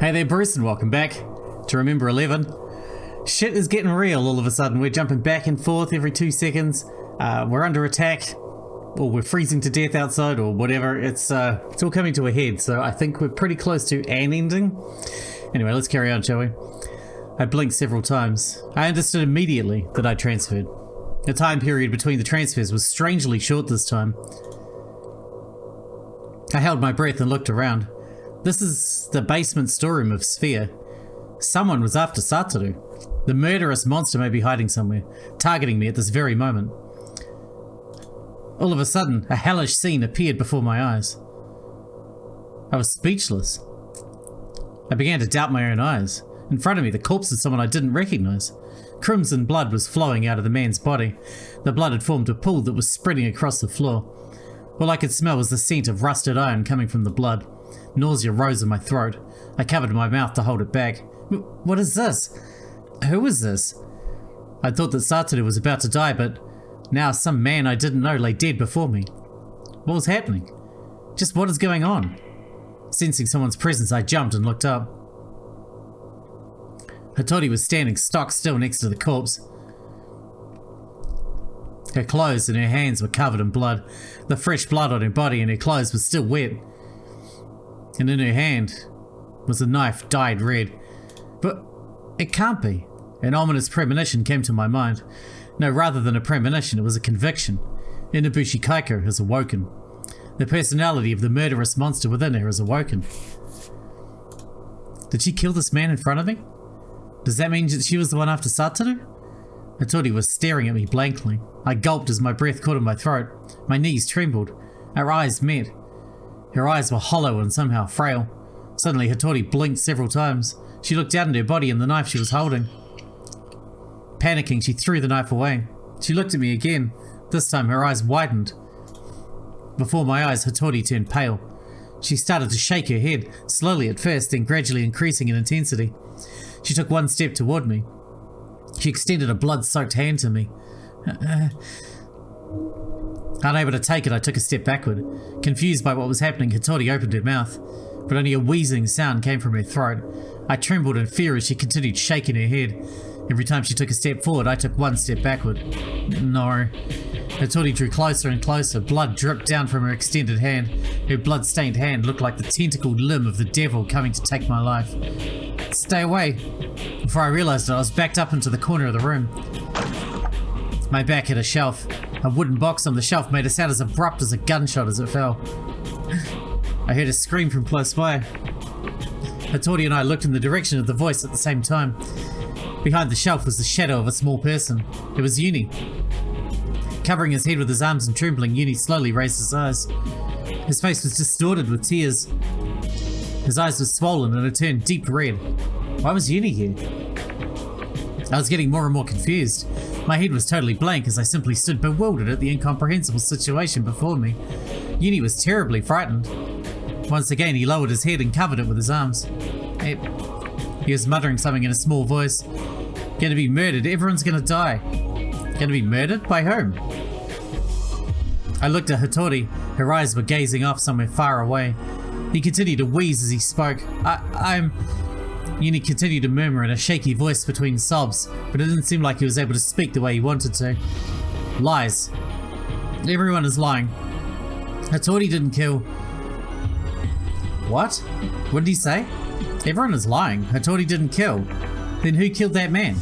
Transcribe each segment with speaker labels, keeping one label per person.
Speaker 1: Hey there, Bruce, and welcome back to Remember 11. Shit is getting real all of a sudden. We're jumping back and forth every 2 seconds. We're under attack, or we're freezing to death outside, or whatever. It's all coming to a head, so I think we're pretty close to an ending. Anyway, let's carry on, shall we? I blinked several times. I understood immediately that I transferred. The time period between the transfers was strangely short this time. I held my breath and looked around. This is the basement storeroom of SPHIA. Someone was after Satoru. The murderous monster may be hiding somewhere, targeting me at this very moment. All of a sudden, a hellish scene appeared before my eyes. I was speechless. I began to doubt my own eyes. In front of me, the corpse of someone I didn't recognize. Crimson blood was flowing out of the man's body. The blood had formed a pool that was spreading across the floor. All I could smell was the scent of rusted iron coming from the blood. Nausea rose in my throat. I covered my mouth to hold it back. What is this? Who is this? I thought that Satoru was about to die, but now some man I didn't know lay dead before me. What was happening? Just what is going on? Sensing someone's presence, I jumped and looked up. Hattori was standing stock still next to the corpse. Her clothes and her hands were covered in blood. The fresh blood on her body and her clothes was still wet. And in her hand was a knife dyed red. But it can't be. An ominous premonition came to my mind. No, rather than a premonition, it was a conviction. Inabushi Kaiko has awoken. The personality of the murderous monster within her has awoken. Did she kill this man in front of me? Does that mean that she was the one after Satoru? Hattori was staring at me blankly. I gulped as my breath caught in my throat. My knees trembled. Our eyes met. Her eyes were hollow and somehow frail. Suddenly, Hattori blinked several times. She looked down at her body and the knife she was holding. Panicking, she threw the knife away. She looked at me again. This time, her eyes widened. Before my eyes, Hattori turned pale. She started to shake her head, slowly at first, then gradually increasing in intensity. She took one step toward me. She extended a blood-soaked hand to me. Unable to take it, I took a step backward. Confused by what was happening, Hattori opened her mouth, but only a wheezing sound came from her throat. I trembled in fear as she continued shaking her head. Every time she took a step forward, I took one step backward. No. Hattori drew closer and closer. Blood dripped down from her extended hand. Her blood-stained hand looked like the tentacled limb of the devil coming to take my life. Stay away. Before I realized it, I was backed up into the corner of the room. My back hit a shelf. A wooden box on the shelf made a sound as abrupt as a gunshot as it fell. I heard a scream from close by. Hattori and I looked in the direction of the voice at the same time. Behind the shelf was the shadow of a small person. It was Yuni. Covering his head with his arms and trembling, Yuni slowly raised his eyes. His face was distorted with tears. His eyes were swollen and had turned deep red. Why was Yuni here? I was getting more and more confused. My head was totally blank as I simply stood bewildered at the incomprehensible situation before me. Yuni was terribly frightened. Once again, he lowered his head and covered it with his arms. He was muttering something in a small voice. Gonna be murdered. Everyone's gonna die. Gonna be murdered? By whom? I looked at Hattori. Her eyes were gazing off somewhere far away. He continued to wheeze as he spoke. Yuni continued to murmur in a shaky voice between sobs, but it didn't seem like he was able to speak the way he wanted to. Lies. Everyone is lying. Hattori didn't kill... What? What did he say? Everyone is lying. Hattori didn't kill. Then who killed that man?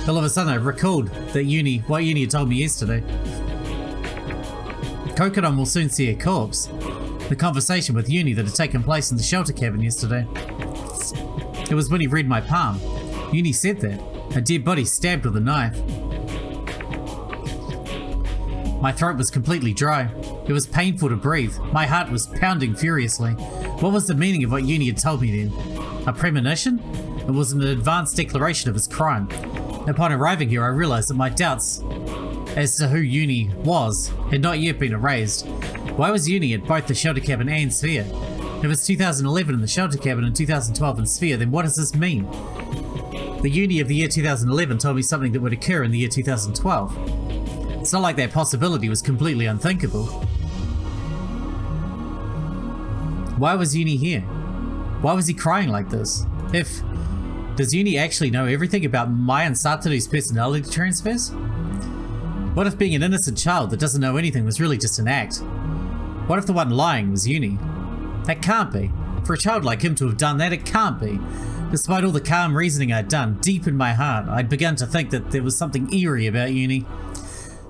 Speaker 1: All of a sudden I recalled that what Yuni had told me yesterday. Kokoro will soon see a corpse. The conversation with Yuni that had taken place in the shelter cabin yesterday. It was when he read my palm. Yuni said that. A dead body stabbed with a knife. My throat was completely dry. It was painful to breathe. My heart was pounding furiously. What was the meaning of what Yuni had told me then? A premonition? It was an advanced declaration of his crime. Upon arriving here, I realized that my doubts as to who Yuni was had not yet been erased. Why was Yuni at both the shelter cabin and SPHIA? If it's 2011 in the shelter cabin and 2012 in SPHIA, then what does this mean? The Yuni of the year 2011 told me something that would occur in the year 2012. It's not like that possibility was completely unthinkable. Why was Yuni here? Why was he crying like this? Does Yuni actually know everything about Mai and Satoru's personality transfers? What if being an innocent child that doesn't know anything was really just an act? What if the one lying was Yuni? That can't be. For a child like him to have done that, it can't be. Despite all the calm reasoning I'd done, deep in my heart, I'd begun to think that there was something eerie about Yuni.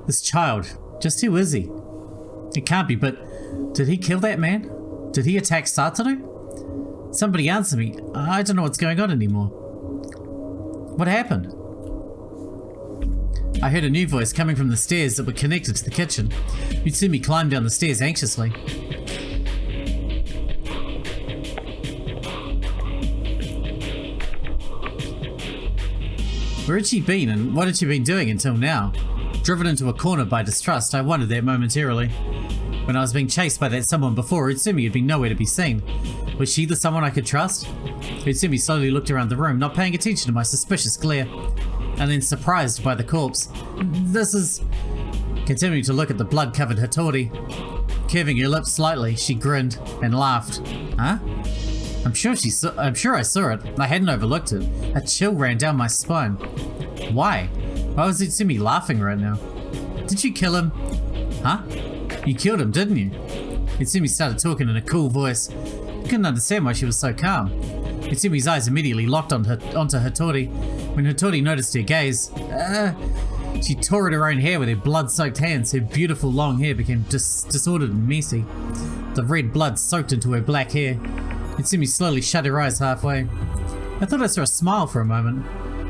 Speaker 1: This child, just who is he? It can't be, but did he kill that man? Did he attack Satoru? Somebody answer me. I don't know what's going on anymore. What happened? I heard a new voice coming from the stairs that were connected to the kitchen. Utsumi climbed down the stairs anxiously. Where had she been and what had she been doing until now? Driven into a corner by distrust, I wondered that momentarily. When I was being chased by that someone before, Utsumi had been nowhere to be seen. Was she the someone I could trust? Utsumi slowly looked around the room, not paying attention to my suspicious glare. And then surprised by the corpse. This is... Continuing to look at the blood-covered Hattori. Curving her lips slightly, she grinned and laughed. Huh? I'm sure I saw it. I hadn't overlooked it. A chill ran down my spine. Why? Why was Utsumi laughing right now? Did you kill him? Huh? You killed him, didn't you? Utsumi started talking in a cool voice. I couldn't understand why she was so calm. Utsumi's eyes immediately locked onto Hattori. When Hattori noticed her gaze, she tore at her own hair with her blood-soaked hands. Her beautiful long hair became disordered and messy. The red blood soaked into her black hair. Utsumi slowly shut her eyes halfway. I thought I saw a smile for a moment.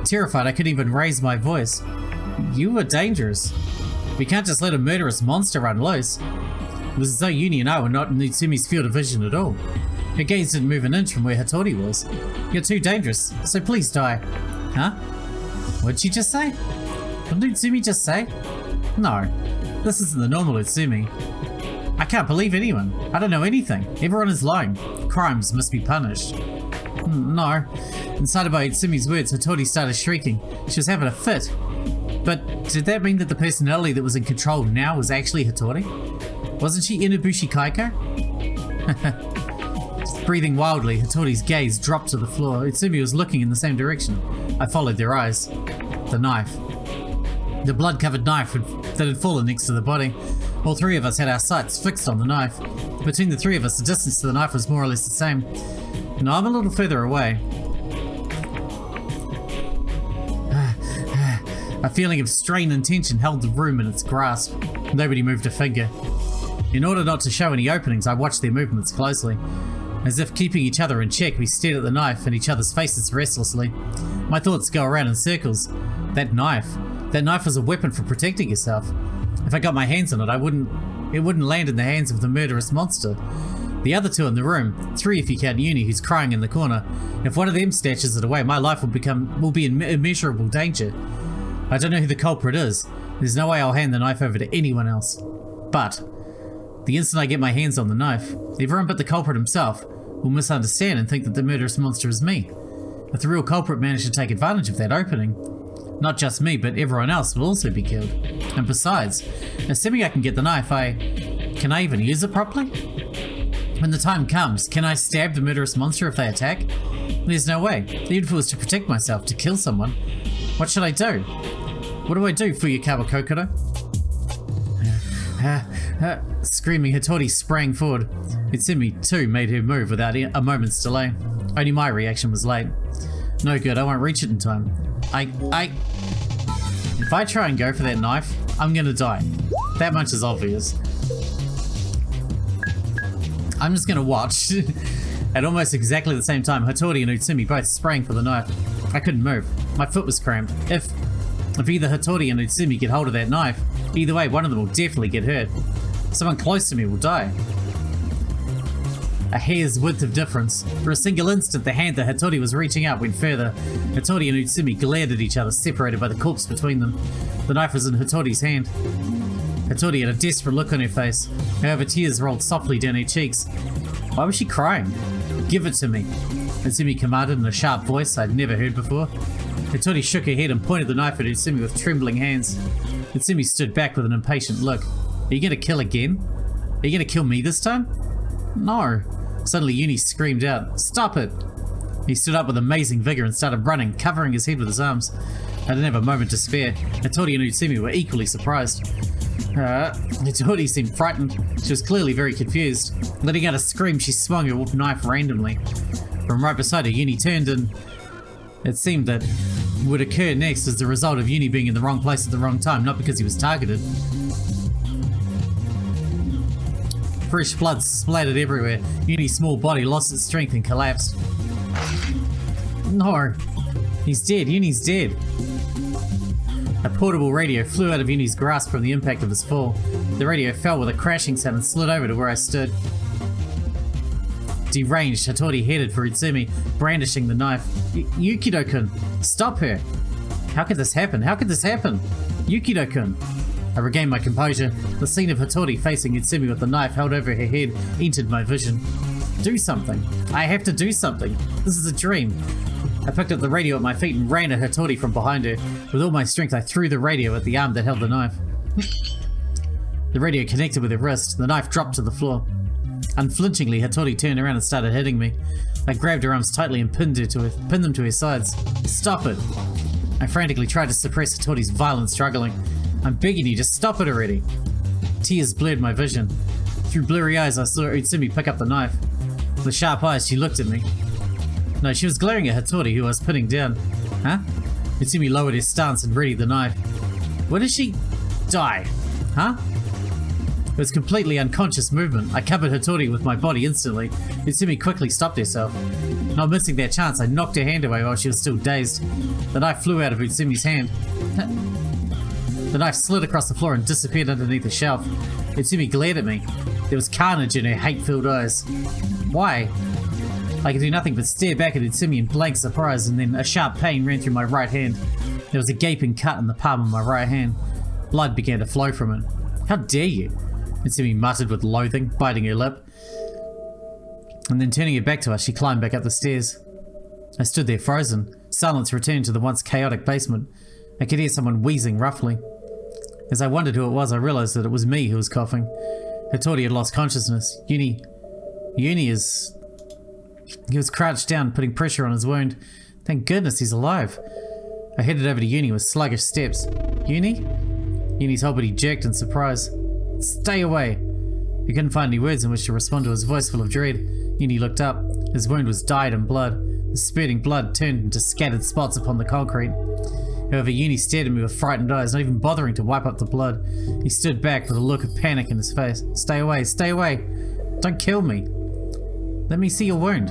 Speaker 1: Terrified, I couldn't even raise my voice. You were dangerous. We can't just let a murderous monster run loose. It was as though Yuni and I were not in Utsumi's field of vision at all. Her gaze didn't move an inch from where Hattori was. You're too dangerous, so please die. Huh? What'd she just say? What did Utsumi just say? No, this isn't the normal Utsumi. I can't believe anyone. I don't know anything. Everyone is lying. Crimes must be punished. No. Incited by Utsumi's words, Hattori started shrieking. She was having a fit. But did that mean that the personality that was in control now was actually Hattori? Wasn't she Inabushi Kaiko? Breathing wildly, Hattori's gaze dropped to the floor. Utsumi was looking in the same direction. I followed their eyes. The knife. The blood-covered knife that had fallen next to the body. All three of us had our sights fixed on the knife. Between the three of us, the distance to the knife was more or less the same. Now I'm a little further away. A feeling of strain and tension held the room in its grasp. Nobody moved a finger. In order not to show any openings, I watched their movements closely. As if keeping each other in check, we stared at the knife and each other's faces restlessly. My thoughts go around in circles. That knife was a weapon for protecting yourself. If I got my hands on it, it wouldn't land in the hands of the murderous monster. The other two in the room, three if you count Yuni who's crying in the corner, if one of them snatches it away, my life will be in immeasurable danger. I don't know who the culprit is. There's no way I'll hand the knife over to anyone else. But the instant I get my hands on the knife, everyone but the culprit himself will misunderstand and think that the murderous monster is me. If the real culprit managed to take advantage of that opening, not just me, but everyone else will also be killed. And besides, assuming I can get the knife, can I even use it properly? When the time comes, can I stab the murderous monster if they attack? There's no way. Even if it was to protect myself, to kill someone. What should I do? What do I do, uyukawa Kokoro? Screaming, Hattori sprang forward. Utsumi, too, made her move without a moment's delay. Only my reaction was late. No good, I won't reach it in time. If I try and go for that knife, I'm gonna die. That much is obvious. I'm just gonna watch. At almost exactly the same time, Hattori and Utsumi both sprang for the knife. I couldn't move. My foot was cramped. If either Hattori and Utsumi get hold of that knife, either way, one of them will definitely get hurt. Someone close to me will die. A hair's width of difference. For a single instant, the hand that Hattori was reaching out went further. Hattori and Utsumi glared at each other, separated by the corpse between them. The knife was in Hattori's hand. Hattori had a desperate look on her face. However, tears rolled softly down her cheeks. Why was she crying? Give it to me, Utsumi commanded in a sharp voice I'd never heard before. Hattori shook her head and pointed the knife at Utsumi with trembling hands. Utsumi stood back with an impatient look. Are you gonna kill again? Are you gonna kill me this time? No. Suddenly Yuni screamed out, "Stop it!" He stood up with amazing vigor and started running, covering his head with his arms. I didn't have a moment to spare. Hattori and Utsumi were equally surprised. Hattori seemed frightened. She was clearly very confused. Letting out a scream, she swung her knife randomly. From right beside her, Yuni turned, and it seemed that would occur next as the result of Yuni being in the wrong place at the wrong time, not because he was targeted. Fresh blood splattered everywhere. Yuni's small body lost its strength and collapsed. No, he's dead. Yuni's dead. A portable radio flew out of Yuni's grasp from the impact of his fall. The radio fell with a crashing sound and slid over to where I stood. Deranged, Hattori headed for Utsumi, brandishing the knife. Yukido-kun, stop her! How could this happen? How could this happen? Yukido-kun! I regained my composure. The scene of Hattori facing Utsumi with the knife held over her head entered my vision. Do something! I have to do something! This is a dream! I picked up the radio at my feet and ran at Hattori from behind her. With all my strength, I threw the radio at the arm that held the knife. The radio connected with her wrist. The knife dropped to the floor. Unflinchingly, Hattori turned around and started hitting me. I grabbed her arms tightly and pinned them to her sides. Stop it! I frantically tried to suppress Hattori's violent struggling. I'm begging you, just stop it already. Tears blurred my vision. Through blurry eyes, I saw Utsumi pick up the knife. With sharp eyes, she looked at me. No, she was glaring at Hattori, who I was pinning down. Huh? Utsumi lowered his stance and readied the knife. Where did she die? Huh? It was completely unconscious movement. I covered Hattori with my body instantly. Utsumi quickly stopped herself. Not missing that chance, I knocked her hand away while she was still dazed. The knife flew out of Utsumi's hand. The knife slid across the floor and disappeared underneath the shelf. Utsumi glared at me. There was carnage in her hate-filled eyes. Why? I could do nothing but stare back at Utsumi in blank surprise, and then a sharp pain ran through my right hand. There was a gaping cut in the palm of my right hand. Blood began to flow from it. How dare you? Utsumi muttered with loathing, biting her lip. And then turning her back to us, she climbed back up the stairs. I stood there frozen. Silence returned to the once chaotic basement. I could hear someone wheezing roughly. As I wondered who it was, I realized that it was me who was coughing. Hattori had lost consciousness. Yuni is... He was crouched down, putting pressure on his wound. Thank goodness he's alive. I headed over to Yuni with sluggish steps. Yuni? Yuni's whole body jerked in surprise. Stay away! He couldn't find any words in which to respond to his voice full of dread. Yuni looked up. His wound was dyed in blood. The spurting blood turned into scattered spots upon the concrete. However, Yuni stared at me with frightened eyes, not even bothering to wipe up the blood. He stood back with a look of panic in his face. Stay away, stay away! Don't kill me! Let me see your wound.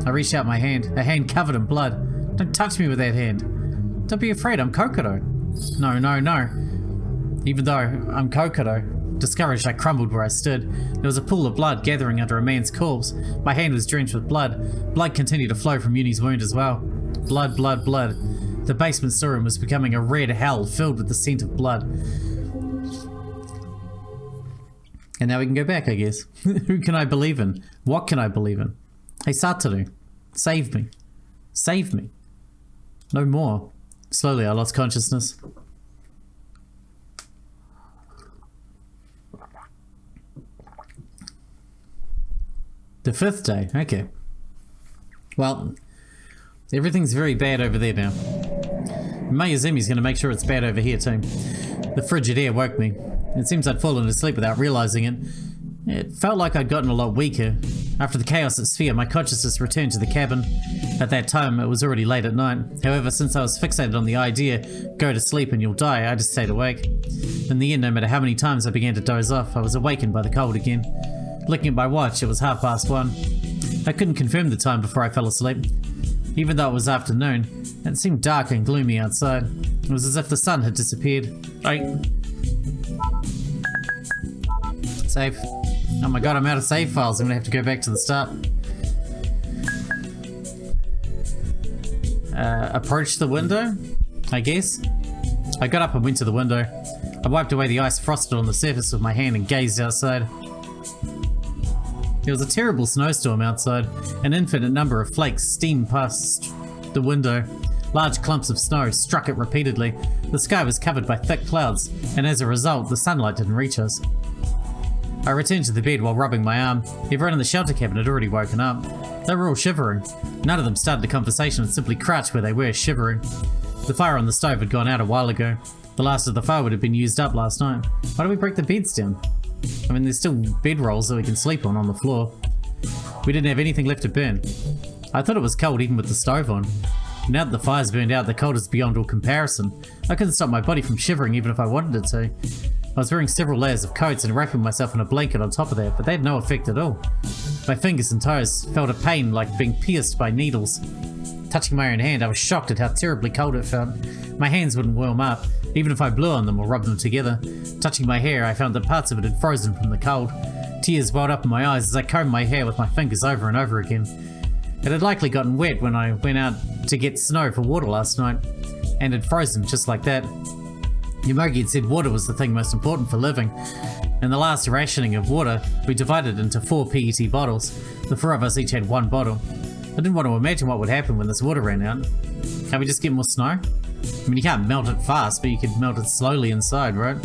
Speaker 1: I reached out my hand, a hand covered in blood. Don't touch me with that hand. Don't be afraid, I'm Kokoro. No, no, no. Even though I'm Kokoro. Discouraged, I crumbled where I stood. There was a pool of blood gathering under a man's corpse. My hand was drenched with blood. Blood continued to flow from Yuni's wound as well. Blood, blood, blood. The basement storeroom was becoming a red hell filled with the scent of blood. And now we can go back, I guess. Who can I believe in? What can I believe in? Hey, Satoru, save me. Save me. No more. Slowly, I lost consciousness. The 5th day, okay. Well, everything's very bad over there now. Mayuzumi's going to make sure it's bad over here too. The frigid air woke me. It seems I'd fallen asleep without realizing it. It felt like I'd gotten a lot weaker. After the chaos at SPHIA, my consciousness returned to the cabin. At that time, it was already late at night. However, since I was fixated on the idea, go to sleep and you'll die, I just stayed awake. In the end, no matter how many times I began to doze off, I was awakened by the cold again. Looking at my watch, it was 1:30. I couldn't confirm the time before I fell asleep. Even though it was afternoon, it seemed dark and gloomy outside. It was as if the sun had disappeared. Save. Oh my god, I'm out of save files. I'm gonna have to go back to the start. Approach the window, I guess. I got up and went to the window. I wiped away the ice frosted on the surface with my hand and gazed outside. There was a terrible snowstorm outside. An infinite number of flakes steamed past the window. Large clumps of snow struck it repeatedly. The sky was covered by thick clouds, and as a result, the sunlight didn't reach us. I returned to the bed while rubbing my arm. Everyone in the shelter cabin had already woken up. They were all shivering. None of them started a conversation and simply crouched where they were, shivering. The fire on the stove had gone out a while ago. The last of the firewood had been used up last night. Why do we break the beds down? I mean, there's still bedrolls that we can sleep on the floor. We didn't have anything left to burn. I thought it was cold even with the stove on. Now that the fire's burned out, the cold is beyond all comparison. I couldn't stop my body from shivering even if I wanted it to. I was wearing several layers of coats and wrapping myself in a blanket on top of that, but they had no effect at all. My fingers and toes felt a pain like being pierced by needles. Touching my own hand, I was shocked at how terribly cold it felt. My hands wouldn't warm up, even if I blew on them or rubbed them together. Touching my hair, I found that parts of it had frozen from the cold. Tears welled up in my eyes as I combed my hair with my fingers over and over again. It had likely gotten wet when I went out to get snow for water last night, and had frozen just like that. Yomogi had said water was the thing most important for living. In the last rationing of water, we divided into 4 PET bottles. The 4 of us each had 1 bottle. I didn't want to imagine what would happen when this water ran out. Can't we just get more snow? I mean, you can't melt it fast, but you could melt it slowly inside, right?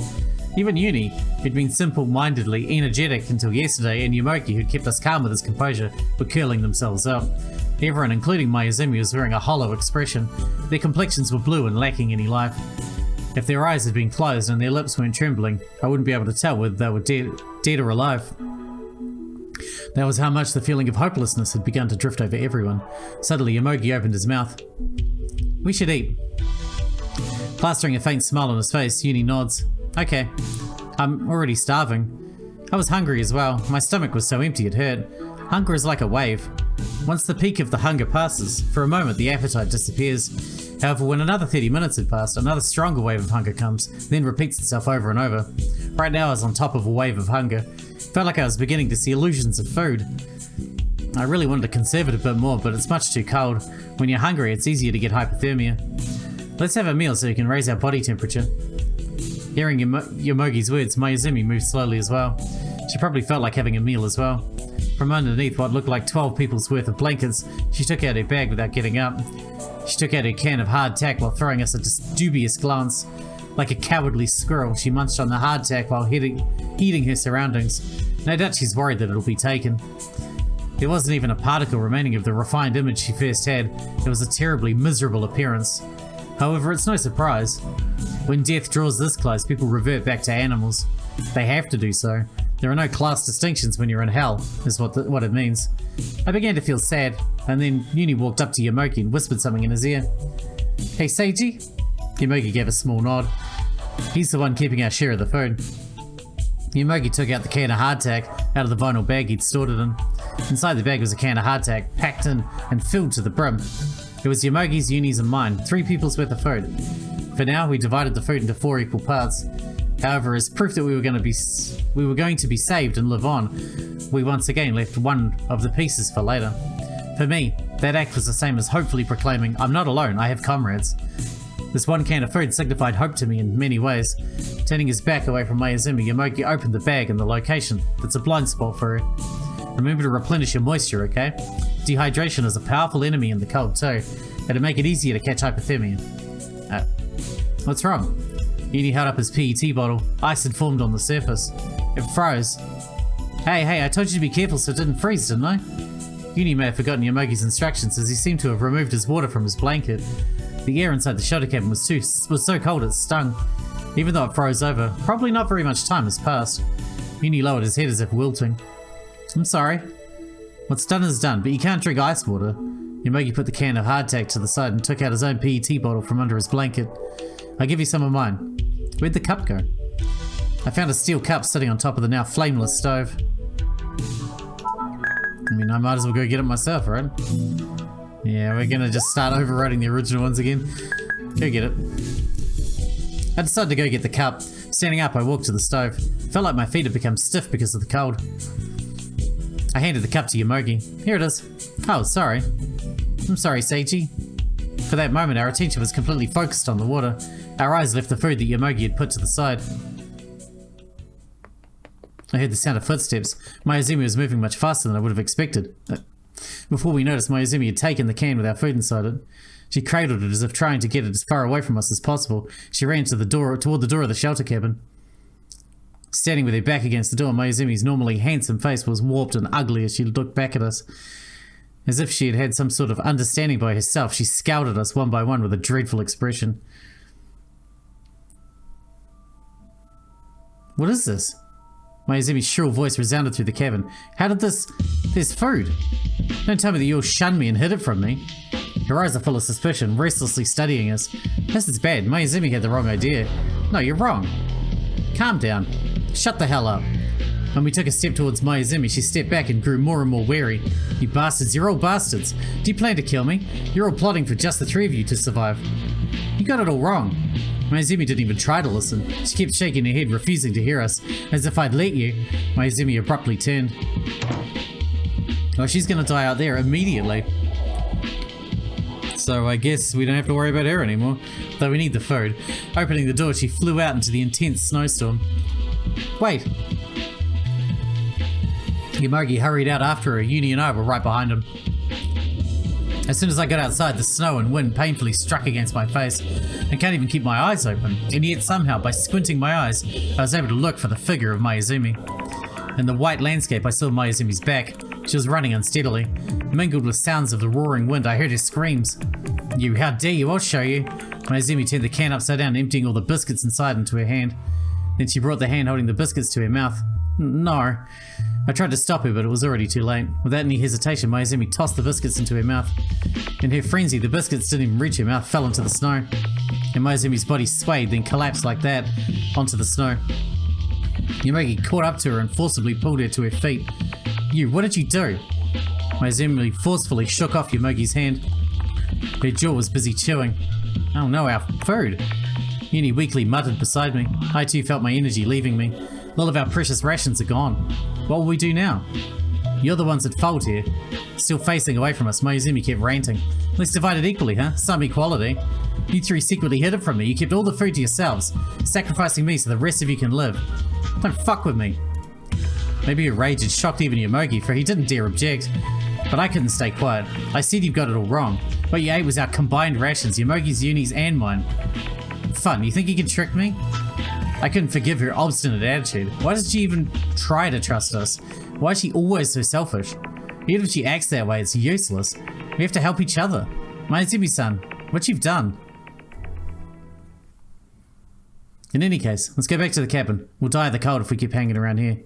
Speaker 1: Even Yuni, who'd been simple-mindedly energetic until yesterday, and Yomogi, who'd kept us calm with his composure, were curling themselves up. Everyone, including Mayuzumi, was wearing a hollow expression. Their complexions were blue and lacking any life. If their eyes had been closed and their lips weren't trembling, I wouldn't be able to tell whether they were dead or alive. That was how much the feeling of hopelessness had begun to drift over everyone. Suddenly, Yomogi opened his mouth. We should eat. Plastering a faint smile on his face, Yuni nods. Okay. I'm already starving. I was hungry as well. My stomach was so empty it hurt. Hunger is like a wave. Once the peak of the hunger passes, for a moment the appetite disappears. However, when another 30 minutes had passed, another stronger wave of hunger comes, then repeats itself over and over. Right now I was on top of a wave of hunger. Felt like I was beginning to see illusions of food. I really wanted to conserve it a bit more, but it's much too cold. When you're hungry, it's easier to get hypothermia. Let's have a meal so you can raise our body temperature. Hearing Yomogi's words, Mayuzumi moved slowly as well. She probably felt like having a meal as well. From underneath what looked like 12 people's worth of blankets, she took out her bag without getting up. She took out her can of hardtack while throwing us a dubious glance. Like a cowardly squirrel, she munched on the hardtack while heeding her surroundings. No doubt she's worried that it'll be taken. There wasn't even a particle remaining of the refined image she first had. It was a terribly miserable appearance. However, it's no surprise. When death draws this close, people revert back to animals. They have to do so. There are no class distinctions when you're in hell, is what it means. I began to feel sad, and then Yuni walked up to Yomogi and whispered something in his ear. Hey Seiji? Yomogi gave a small nod. He's the one keeping our share of the food. Yomogi took out the can of hardtack out of the vinyl bag he'd stored it in. Inside the bag was a can of hardtack, packed in and filled to the brim. It was Yomogi's, Yuni's and mine, 3 people's worth of food. For now, we divided the food into 4 equal parts. However, as proof that we were going to be saved and live on, we once again left one of the pieces for later. For me, that act was the same as hopefully proclaiming, I'm not alone, I have comrades. This one can of food signified hope to me in many ways. Turning his back away from Mayuzumi, Yomogi opened the bag and the location. That's a blind spot for her. Remember to replenish your moisture, okay? Dehydration is a powerful enemy in the cold too. It'll make it easier to catch hypothermia. What's wrong? Yuni held up his PET bottle. Ice had formed on the surface. It froze. Hey, I told you to be careful so it didn't freeze, didn't I? Yuni may have forgotten Yomogi's instructions as he seemed to have removed his water from his blanket. The air inside the shelter cabin was so cold it stung. Even though it froze over, probably not very much time has passed. Yuni lowered his head as if wilting. I'm sorry. What's done is done, but you can't drink ice water. Yomogi put the can of hardtack to the side and took out his own PET bottle from under his blanket. I'll give you some of mine. Where'd the cup go? I found a steel cup sitting on top of the now flameless stove. I mean, I might as well go get it myself, right? Yeah, we're gonna just start overwriting the original ones again. Go get it. I decided to go get the cup. Standing up, I walked to the stove. Felt like my feet had become stiff because of the cold. I handed the cup to Yomogi. Here it is. Oh, sorry. I'm sorry, Seiji. For that moment, our attention was completely focused on the water. Our eyes left the food that Yomogi had put to the side. I heard the sound of footsteps. Mayuzumi was moving much faster than I would have expected. Before we noticed, Mayuzumi had taken the can with our food inside it. She cradled it as if trying to get it as far away from us as possible. She ran to toward the door of the shelter cabin. Standing with her back against the door, Mayuzumi's normally handsome face was warped and ugly as she looked back at us. As if she had had some sort of understanding by herself, she scowled at us one by one with a dreadful expression. What is this? Mayuzumi's shrill voice resounded through the cabin. How did this... There's food. Don't tell me that you all shunned me and hid it from me. Her eyes are full of suspicion, restlessly studying us. This is bad. Mayuzumi had the wrong idea. No, you're wrong. Calm down. Shut the hell up. When we took a step towards Mayuzumi, she stepped back and grew more and more wary. You bastards, you're all bastards. Do you plan to kill me? You're all plotting for just the three of you to survive. You got it all wrong. Mayuzumi didn't even try to listen. She kept shaking her head, refusing to hear us. As if I'd let you. Mayuzumi abruptly turned. Oh, she's gonna die out there immediately. So I guess we don't have to worry about her anymore. Though we need the food. Opening the door, she flew out into the intense snowstorm. Wait. Yomogi hurried out after her. Yuni and I were right behind him. As soon as I got outside, the snow and wind painfully struck against my face. I can't even keep my eyes open. And yet somehow, by squinting my eyes, I was able to look for the figure of Mayuzumi. In the white landscape, I saw Mayuzumi's back. She was running unsteadily. Mingled with sounds of the roaring wind, I heard her screams. You, how dare you, I'll show you. Mayuzumi turned the can upside down, emptying all the biscuits inside into her hand. Then she brought the hand holding the biscuits to her mouth. No. I tried to stop her, but it was already too late. Without any hesitation, Mayuzumi tossed the biscuits into her mouth. In her frenzy, the biscuits didn't even reach her mouth, fell into the snow. And Mayuzumi's body swayed, then collapsed like that, onto the snow. Yomogi caught up to her and forcibly pulled her to her feet. You, what did you do? Mayuzumi forcefully shook off Yomogi's hand. Her jaw was busy chewing. Oh no, our food! Yuni weakly muttered beside me. I too felt my energy leaving me. All of our precious rations are gone. What will we do now? You're the ones at fault here. Still facing away from us, Mayuzumi kept ranting. Let's divide it equally, huh? Some equality. You three secretly hid it from me. You kept all the food to yourselves, sacrificing me so the rest of you can live. Don't fuck with me. Maybe her rage had shocked even Yomogi, for he didn't dare object. But I couldn't stay quiet. I said you've got it all wrong. What you ate was our combined rations, Yomogi's, Yuni's, and mine. Fun, you think you can trick me? I couldn't forgive her obstinate attitude. Why does she even try to trust us? Why is she always so selfish? Even if she acts that way, it's useless. We have to help each other. Mayuzumi-san, what you've done. In any case, let's go back to the cabin. We'll die of the cold if we keep hanging around here.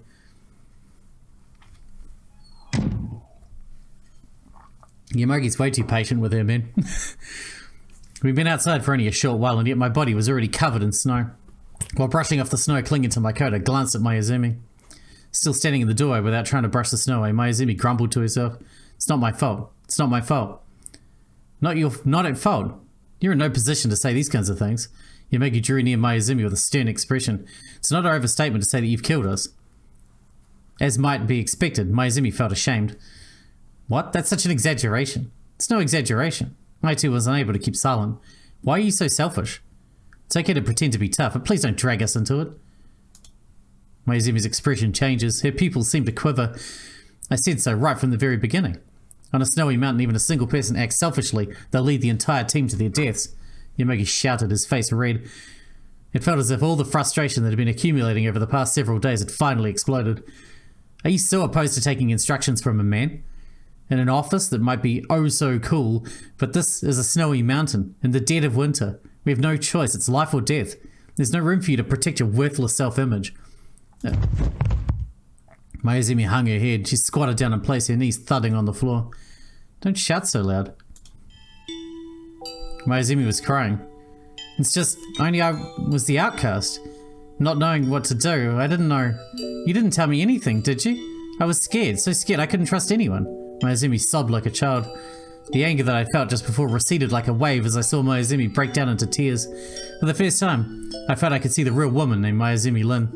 Speaker 1: Yomogi's way too patient with her men. We've been outside for only a short while, and yet my body was already covered in snow. While brushing off the snow clinging to my coat, I glanced at Mayuzumi. Still standing in the doorway without trying to brush the snow away, Mayuzumi grumbled to herself. It's not my fault. It's not my fault. Not at fault. You're in no position to say these kinds of things. Yomogi drew near Mayuzumi with a stern expression. It's not an overstatement to say that you've killed us. As might be expected, Mayuzumi felt ashamed. What? That's such an exaggeration. It's no exaggeration. I too was unable to keep silent. Why are you so selfish? It's okay to pretend to be tough, but please don't drag us into it. Mayuzumi's expression changes. Her pupils seem to quiver. I said so right from the very beginning. On a snowy mountain, even a single person acts selfishly. They'll lead the entire team to their deaths. Yomogi shouted, his face red. It felt as if all the frustration that had been accumulating over the past several days had finally exploded. Are you so opposed to taking instructions from a man? In an office that might be oh so cool, but this is a snowy mountain in the dead of winter. We have no choice. It's life or death. There's no room for you to protect your worthless self-image. Mayuzumi hung her head. She squatted down and placed her knees thudding on the floor. Don't shout so loud. Mayuzumi was crying. It's just, only I was the outcast. Not knowing what to do, I didn't know. You didn't tell me anything, did you? I was scared, so scared I couldn't trust anyone. Mayuzumi sobbed like a child. The anger that I felt just before receded like a wave as I saw Mayuzumi break down into tears. For the first time, I felt I could see the real woman named Mayuzumi Lin.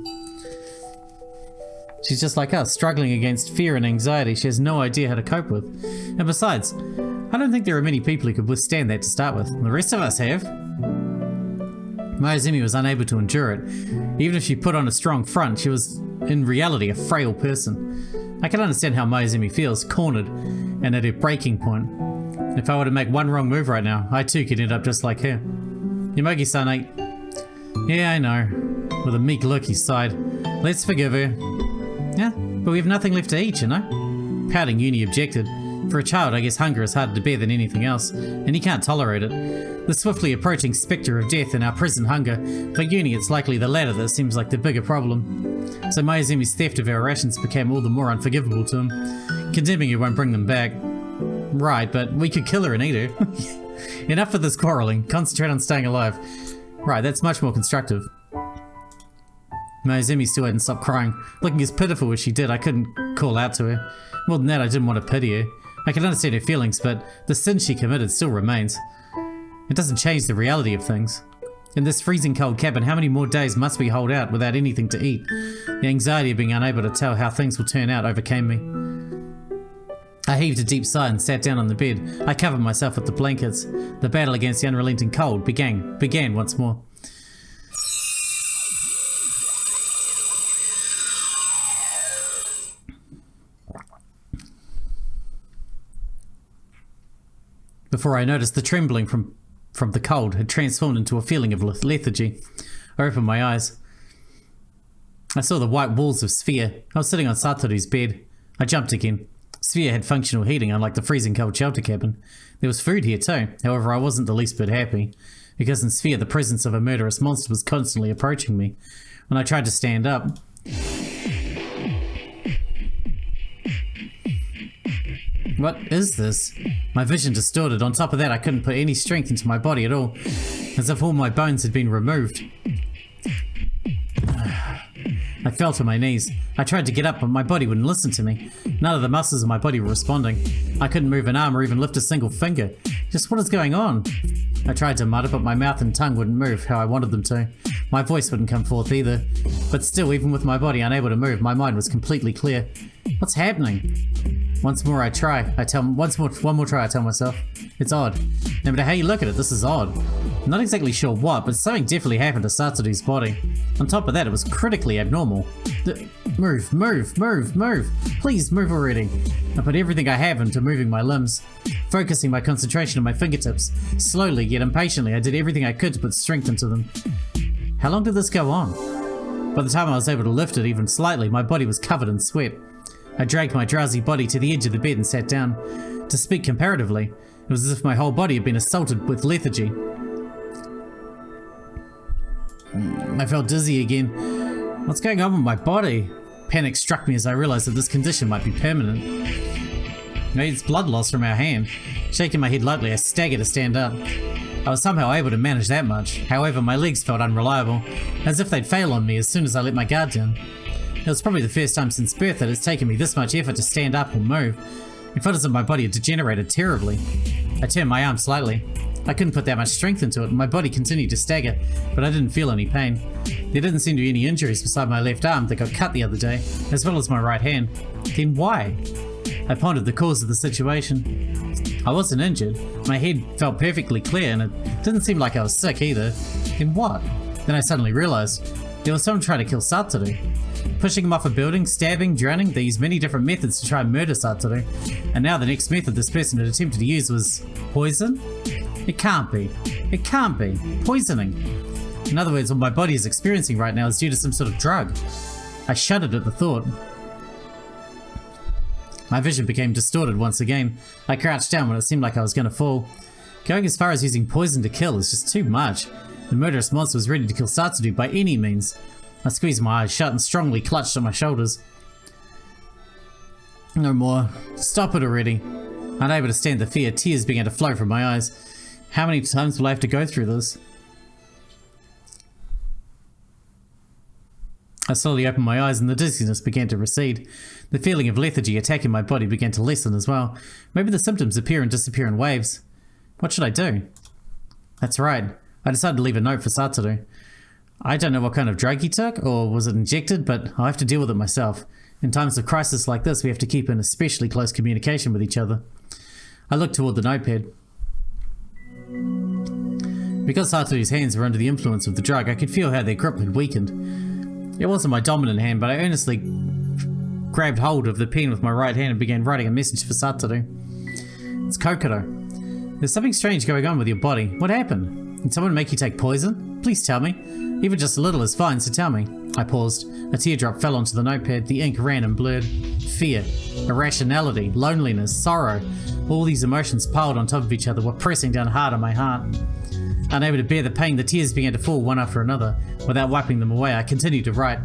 Speaker 1: She's just like us, struggling against fear and anxiety she has no idea how to cope with. And besides, I don't think there are many people who could withstand that to start with. The rest of us have. Mayuzumi was unable to endure it. Even if she put on a strong front, she was in reality a frail person. I can understand how Mayuzumi feels, cornered and at her breaking point. If I were to make one wrong move right now, I too could end up just like her. Yomogi-san, Yeah, I know. With a meek look, he sighed. Let's forgive her. Yeah, but we have nothing left to eat, you know? Pouting Yuni objected. For a child, I guess hunger is harder to bear than anything else, and he can't tolerate it. The swiftly approaching spectre of death and our present hunger. For Yuni, it's likely the latter that seems like the bigger problem. So Mayuzumi's theft of our rations became all the more unforgivable to him. Condemning her won't bring them back. Right, but we could kill her and eat her. Enough of this quarreling. Concentrate on staying alive. Right, that's much more constructive. Mayuzumi still hadn't stopped crying. Looking as pitiful as she did, I couldn't call out to her. More than that, I didn't want to pity her. I could understand her feelings, but the sin she committed still remains. It doesn't change the reality of things. In this freezing cold cabin, how many more days must we hold out without anything to eat? The anxiety of being unable to tell how things will turn out overcame me. I heaved a deep sigh and sat down on the bed. I covered myself with the blankets. The battle against the unrelenting cold began once more. Before I noticed, the trembling from the cold had transformed into a feeling of lethargy. I opened my eyes. I saw the white walls of SPHIA. I was sitting on Satoru's bed. I jumped again. SPHIA had functional heating, unlike the freezing cold shelter cabin. There was food here too. However, I wasn't the least bit happy, because in SPHIA the presence of a murderous monster was constantly approaching me. When I tried to stand up, what is this? My vision distorted. On top of that, I couldn't put any strength into my body at all, as if all my bones had been removed. I fell to my knees. I tried to get up, but my body wouldn't listen to me. None of the muscles of my body were responding. I couldn't move an arm or even lift a single finger. Just what is going on? I tried to mutter, but my mouth and tongue wouldn't move how I wanted them to. My voice wouldn't come forth either. But still, even with my body unable to move, my mind was completely clear. What's happening? Once more I try. One more try, I tell myself. It's odd. No matter how you look at it, this is odd. I'm not exactly sure what, but something definitely happened to Satoru's body. On top of that, it was critically abnormal. Move, move, move, move. Please move already. I put everything I have into moving my limbs, focusing my concentration on my fingertips. Slowly, yet impatiently, I did everything I could to put strength into them. How long did this go on? By the time I was able to lift it even slightly, my body was covered in sweat. I dragged my drowsy body to the edge of the bed and sat down. To speak comparatively, it was as if my whole body had been assaulted with lethargy. I felt dizzy again. What's going on with my body? Panic struck me as I realized that this condition might be permanent. It's blood loss from our hand. Shaking my head lightly, I staggered to stand up. I was somehow able to manage that much. However, my legs felt unreliable, as if they'd fail on me as soon as I let my guard down. It was probably the first time since birth that it's taken me this much effort to stand up or move. It felt as if my body had degenerated terribly. I turned my arm slightly. I couldn't put that much strength into it, and my body continued to stagger, but I didn't feel any pain. There didn't seem to be any injuries beside my left arm that got cut the other day, as well as my right hand. Then why? I pondered the cause of the situation. I wasn't injured. My head felt perfectly clear, and it didn't seem like I was sick either. Then what? Then I suddenly realized there was someone trying to kill Satoru. Pushing him off a building, stabbing, drowning, they used many different methods to try and murder Satoru. And now the next method this person had attempted to use was poison? It can't be. It can't be. Poisoning. In other words, what my body is experiencing right now is due to some sort of drug. I shuddered at the thought. My vision became distorted once again. I crouched down when it seemed like I was going to fall. Going as far as using poison to kill is just too much. The murderous monster was ready to kill Satoru by any means. I squeezed my eyes shut and strongly clutched at my shoulders. No more. Stop it already. Unable to stand the fear, tears began to flow from my eyes. How many times will I have to go through this? I slowly opened my eyes and the dizziness began to recede. The feeling of lethargy attacking my body began to lessen as well. Maybe the symptoms appear and disappear in waves. What should I do? That's right. I decided to leave a note for Satoru. I don't know what kind of drug he took, or was it injected, but I'll have to deal with it myself. In times of crisis like this, we have to keep in especially close communication with each other. I looked toward the notepad. Because Satoru's hands were under the influence of the drug, I could feel how their grip had weakened. It wasn't my dominant hand, but I earnestly grabbed hold of the pen with my right hand and began writing a message for Satoru. It's Kokoro. There's something strange going on with your body. What happened? Did someone make you take poison? Please tell me. Even just a little is fine, so tell me. I paused. A teardrop fell onto the notepad. The ink ran and blurred. Fear, irrationality, loneliness, sorrow. All these emotions piled on top of each other were pressing down hard on my heart. Unable to bear the pain, the tears began to fall one after another. Without wiping them away, I continued to write.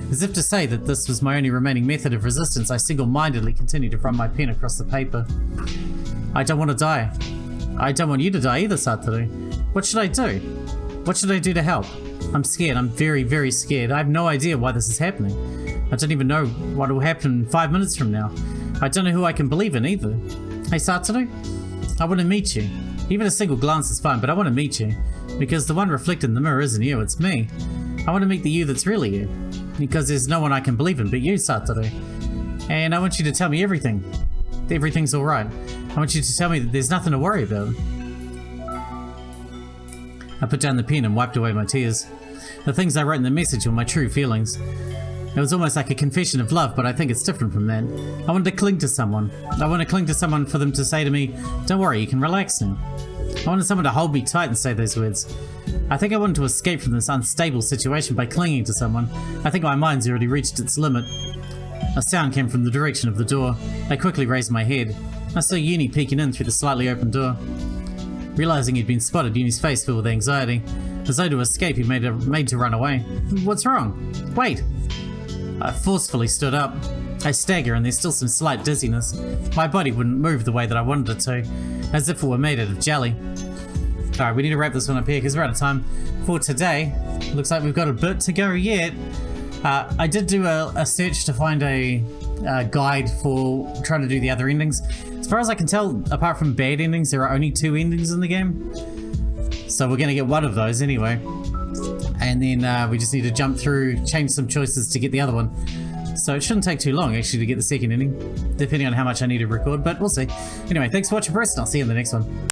Speaker 1: As if to say that this was my only remaining method of resistance, I single-mindedly continued to run my pen across the paper. I don't want to die. I don't want you to die either, Satoru. What should I do? What should I do to help? I'm scared. I'm very, very scared. I have no idea why this is happening. I don't even know what will happen 5 minutes from now. I don't know who I can believe in either. Hey, Satoru? I want to meet you. Even a single glance is fine, but I want to meet you. Because the one reflected in the mirror isn't you, it's me. I want to meet the you that's really you. Because there's no one I can believe in but you, Satoru. And I want you to tell me everything. Everything's alright. I want you to tell me that there's nothing to worry about. I put down the pen and wiped away my tears. The things I wrote in the message were my true feelings. It was almost like a confession of love, but I think it's different from that. I wanted to cling to someone. I want to cling to someone for them to say to me, don't worry, you can relax now. I wanted someone to hold me tight and say those words. I think I wanted to escape from this unstable situation by clinging to someone. I think my mind's already reached its limit. A sound came from the direction of the door. I quickly raised my head. I saw Yuni peeking in through the slightly open door. Realizing he'd been spotted, Yuni's face filled with anxiety. As though to escape, he made to run away. What's wrong? Wait! I forcefully stood up. I stagger and there's still some slight dizziness. My body wouldn't move the way that I wanted it to, as if it were made out of jelly. Alright, we need to wrap this one up here because we're out of time for today. Looks like we've got a bit to go yet. I did do a search to find a guide for trying to do the other endings. As far as I can tell, apart from bad endings, there are only 2 endings in the game. So we're going to get one of those anyway. And then we just need to jump through, change some choices to get the other one. So it shouldn't take too long actually to get the second ending, depending on how much I need to record, but we'll see. Anyway, thanks for watching, Bruce, and I'll see you in the next one.